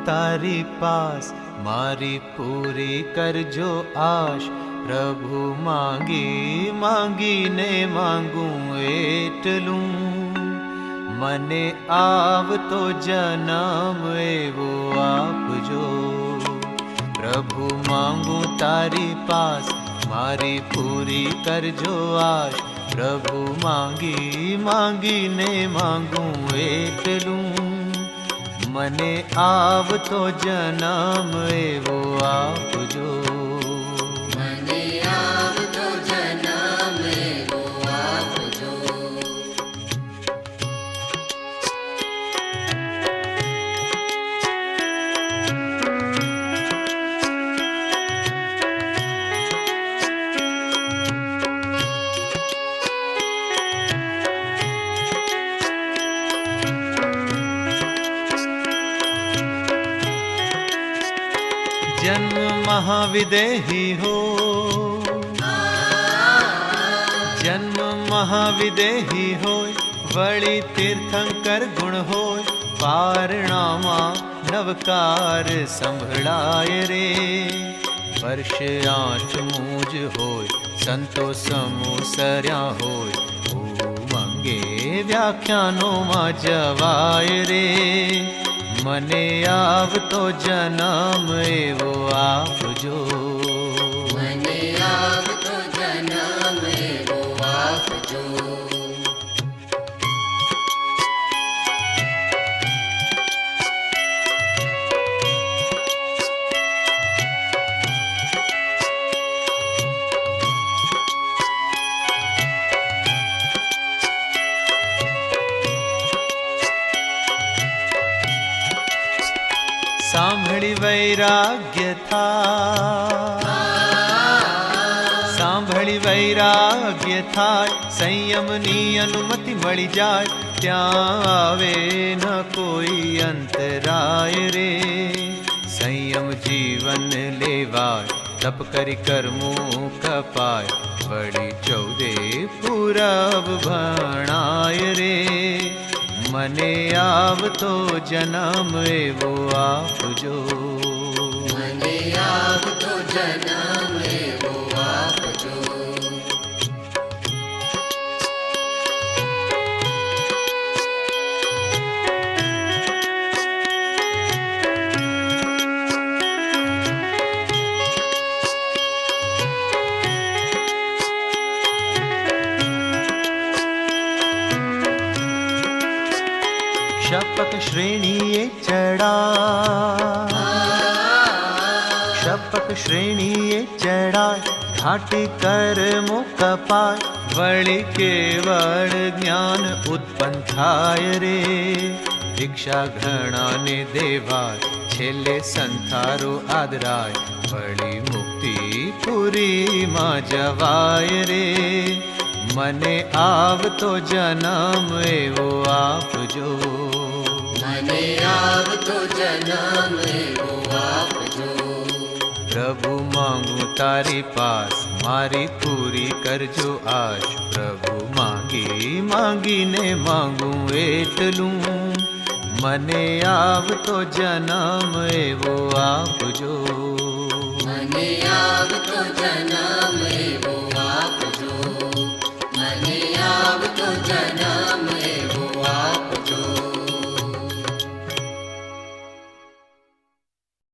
તારી પાસ, મારી પૂરી કરજો આશ. પ્રભુ માંગી માંગીને માંગું એટલું, મને આવતો જન્મ એવો આપજો. પ્રભુ માંગું તારી પાસ, મારી પૂરી કરજો આશ. પ્રભુ માંગી માંગીને માંગું એટલું, મને આવતો જન્મ એવો આપજો. મને આવતો જન્મ એવો આપજો. जन्म महाविदेही हो, जन्म महाविदेही होय, वળી તીર્થંકર ગુણ હોય. પારણામાં નવકાર સંભળાય રે, વર્ષ આઠમું જ હોય, સંતો સમુસર્યા હોય. ઉમંગે વ્યાખ્યાનોમાં જવાય રે, મને આવતો જન્મ એવો આપજો. મને આવતો જન્મ એવો આપજો. સાંભળી વૈરાગ્ય થાય, સાંભળી વૈરાગ્ય થાય. સંયમની અનુમતિ મળી જાય, ત્યાં આવે ન કોઈ અંતરાય રે. સંયમ જીવન લેવાય, તપ કરી કર્મો કપાય. વળી 14 પૂરબ ભણાય રે, મને આવતો જન્મ એવો આપજો. મને આવતો જન્મ એવો આપજો. શપક શ્રેણીએ ચડાય, શપક શ્રેણીએ ચડાય. ઘાટી કર્મો કપાય, વળી કેવળ જ્ઞાન ઉત્પન્ન થાય રે. દીક્ષા ઘણાને દેવાય, છેલ્લે સંથારો આદરાય. વળી મુક્તિ પુરીમાં જવાય રે, મને આવતો જન્મ એવો આપજો. મને આવતો જન્મ એવો આપજો. પ્રભુ માંગું તારી પાસ, મારી પૂરી કરજો આશ. પ્રભુ માંગી માંગીને માંગું એટલું, મને આવતો જન્મ એવો આપજો. મને આવતો જન્મ એવો આપજો. મને આવતો જન્મ